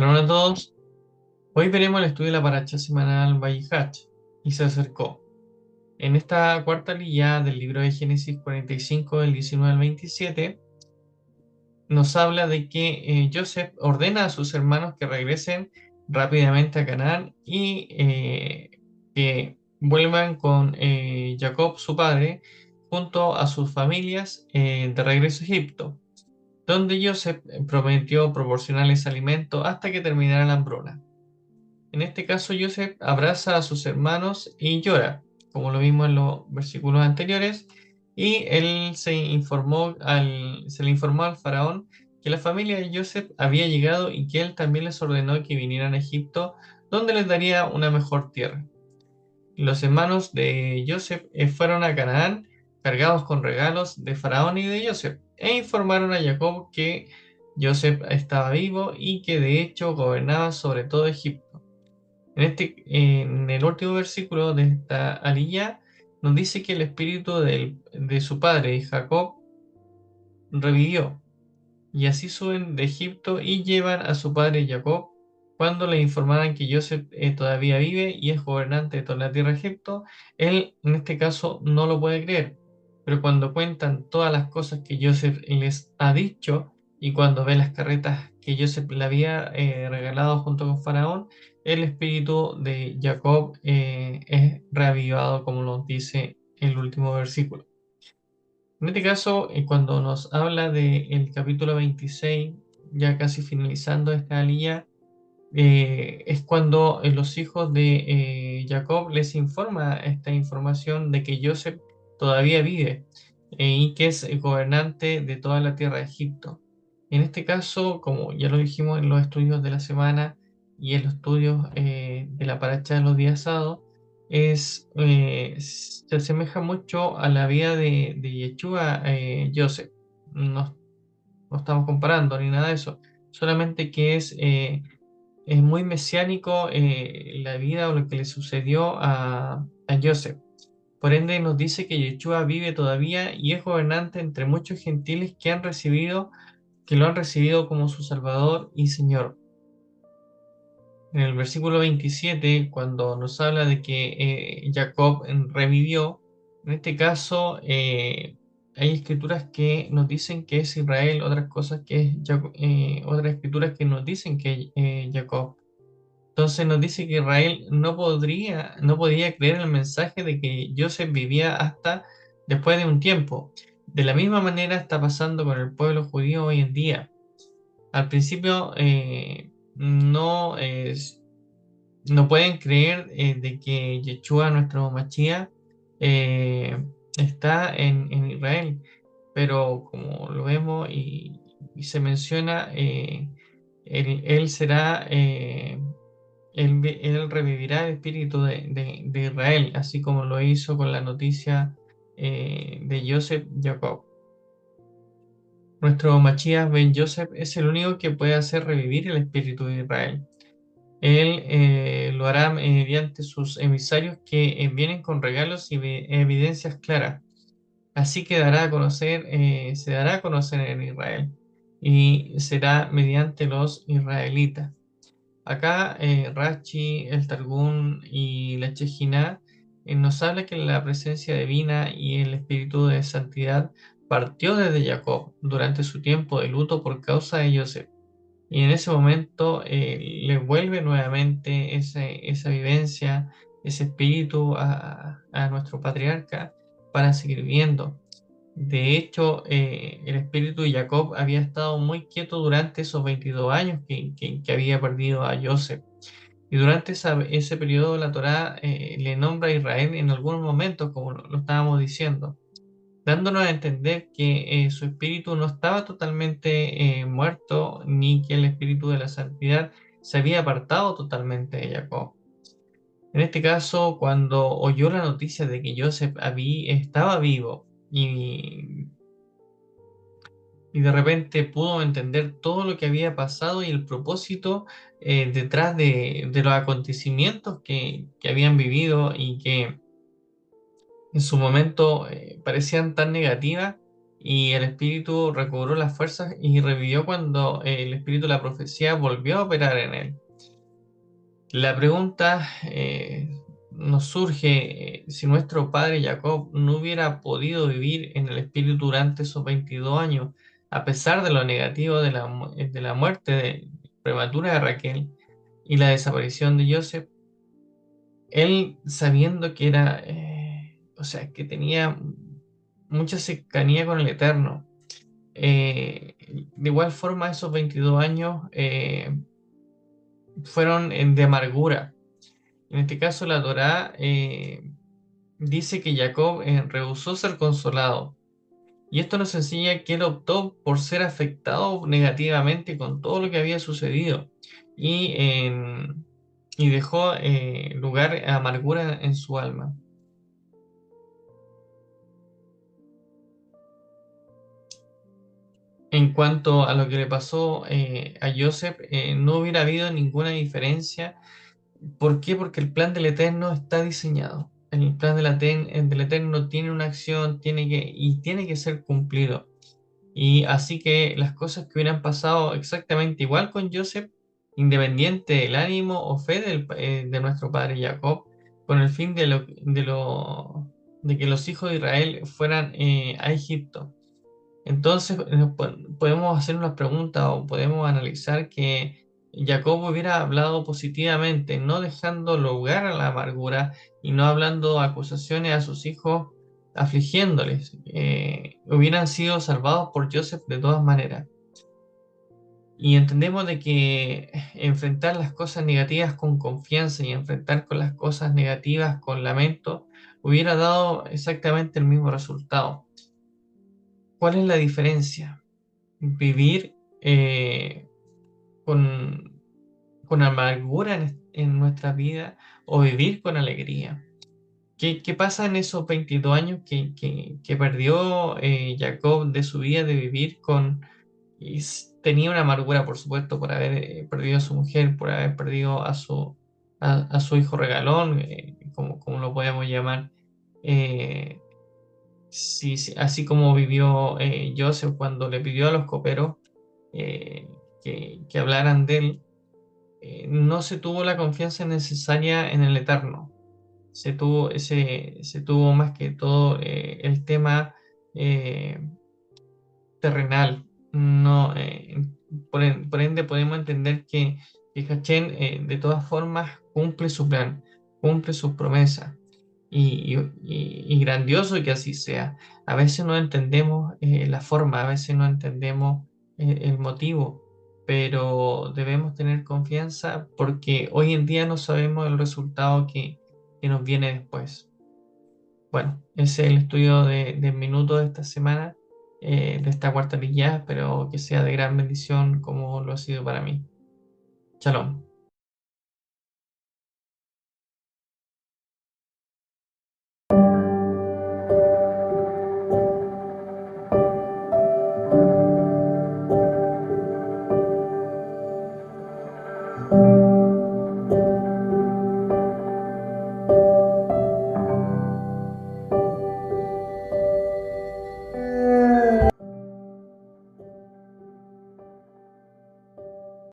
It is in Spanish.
Hola a todos, hoy veremos el estudio de la paracha semanal Vayihach y se acercó. En esta cuarta lilla del libro de Génesis 45, del 19 al 27, nos habla de que Joseph ordena a sus hermanos que regresen rápidamente a Canaán y que vuelvan con Jacob, su padre, junto a sus familias de regreso a Egipto, donde Joseph prometió proporcionarles alimento hasta que terminara la hambruna. En este caso, Joseph abraza a sus hermanos y llora, como lo vimos en los versículos anteriores, y él se le informó al faraón que la familia de Joseph había llegado y que él también les ordenó que vinieran a Egipto, donde les daría una mejor tierra. Los hermanos de Joseph fueron a Canaán cargados con regalos de faraón y de Joseph, e informaron a Jacob que Joseph estaba vivo y que de hecho gobernaba sobre todo Egipto. En el último versículo de esta aliyá nos dice que el espíritu de su padre Jacob revivió, y así suben de Egipto y llevan a su padre Jacob. Cuando le informaron que Joseph todavía vive y es gobernante de toda la tierra de Egipto, él en este caso no lo puede creer. Pero cuando cuentan todas las cosas que Joseph les ha dicho y cuando ve las carretas que Joseph le había regalado junto con Faraón, el espíritu de Jacob es reavivado, como nos dice el último versículo. En este caso, cuando nos habla del capítulo 26, ya casi finalizando esta alía, es cuando los hijos de Jacob les informa esta información de que Joseph todavía vive y que es el gobernante de toda la tierra de Egipto. En este caso, como ya lo dijimos en los estudios de la semana y en los estudios de la paracha de los días sábados, se asemeja mucho a la vida de Yeshua Joseph. No, no estamos comparando ni nada de eso, solamente que es muy mesiánico la vida o lo que le sucedió a Joseph. Por ende, nos dice que Yeshua vive todavía y es gobernante entre muchos gentiles que lo han recibido como su Salvador y Señor. En el versículo 27, cuando nos habla de que Jacob revivió, en este caso hay escrituras que nos dicen que es Israel, otras cosas que es otras escrituras que nos dicen que Jacob. Entonces nos dice que Israel no podía creer el mensaje de que Joseph vivía hasta después de un tiempo. De la misma manera está pasando con el pueblo judío hoy en día. Al principio no pueden creer de que Yeshua, nuestro Mashiach, eh, está en Israel, pero como lo vemos y se menciona, él será él revivirá el espíritu de Israel, así como lo hizo con la noticia de Joseph Jacob. Nuestro Mashiach Ben Joseph es el único que puede hacer revivir el espíritu de Israel. Él lo hará mediante sus emisarios que vienen con regalos y evidencias claras. Así que se dará a conocer en Israel y será mediante los israelitas. Acá Rachi, el Targún y la Chejina nos habla que la presencia divina y el espíritu de santidad partió desde Jacob durante su tiempo de luto por causa de Joseph. Y en ese momento le vuelve nuevamente esa vivencia, ese espíritu a nuestro patriarca para seguir viviendo. De hecho, el espíritu de Jacob había estado muy quieto durante esos 22 años que había perdido a Joseph. Y durante ese periodo la Torá le nombra a Israel en algunos momentos, como lo estábamos diciendo, dándonos a entender que su espíritu no estaba totalmente muerto, ni que el espíritu de la santidad se había apartado totalmente de Jacob. En este caso, cuando oyó la noticia de que Joseph estaba vivo y de repente pudo entender todo lo que había pasado y el propósito detrás de los acontecimientos que habían vivido y que en su momento parecían tan negativas, y el espíritu recobró las fuerzas y revivió cuando el espíritu de la profecía volvió a operar en él. La pregunta nos surge, si nuestro padre Jacob no hubiera podido vivir en el espíritu durante esos 22 años, a pesar de lo negativo de la muerte prematura de Raquel y la desaparición de Joseph, él sabiendo que era, o sea, que tenía mucha cercanía con el Eterno, de igual forma esos 22 años fueron de amargura. En este caso, la Torá dice que Jacob rehusó ser consolado. Y esto nos enseña que él optó por ser afectado negativamente con todo lo que había sucedido y, y dejó lugar a amargura en su alma. En cuanto a lo que le pasó a Joseph, no hubiera habido ninguna diferencia. ¿Por qué? Porque el plan del Eterno está diseñado. El plan del Eterno tiene una acción, tiene que ser cumplido. Y así que las cosas que hubieran pasado exactamente igual con Joseph, independiente del ánimo o fe de nuestro padre Jacob, con el fin de que los hijos de Israel fueran a Egipto. Entonces podemos hacer una pregunta o podemos analizar que Jacob hubiera hablado positivamente, no dejando lugar a la amargura y no hablando acusaciones a sus hijos, afligiéndoles. Hubieran sido salvados por Joseph de todas maneras. Y entendemos de que enfrentar las cosas negativas con confianza y enfrentar con las cosas negativas con lamento hubiera dado exactamente el mismo resultado. ¿Cuál es la diferencia? Vivir con, con amargura en nuestra vida o vivir con alegría. ¿Qué pasa en esos 22 años que perdió Jacob de su vida de vivir tenía una amargura, por supuesto, por haber perdido a su mujer, por haber perdido a su hijo regalón, como lo podemos llamar. Eh, sí, sí, así como vivió Joseph cuando le pidió a los coperos eh, que hablaran de él, no se tuvo la confianza necesaria en el Eterno. Se tuvo más que todo el tema eh, terrenal. No, por ende podemos entender que Hachén de todas formas cumple su plan, cumple sus promesas y grandioso que así sea. A veces no entendemos la forma, a veces no entendemos el motivo, pero debemos tener confianza porque hoy en día no sabemos el resultado que nos viene después. Bueno, ese es el estudio de minutos de esta semana, de esta cuarta liguilla. Espero que sea de gran bendición como lo ha sido para mí. Shalom.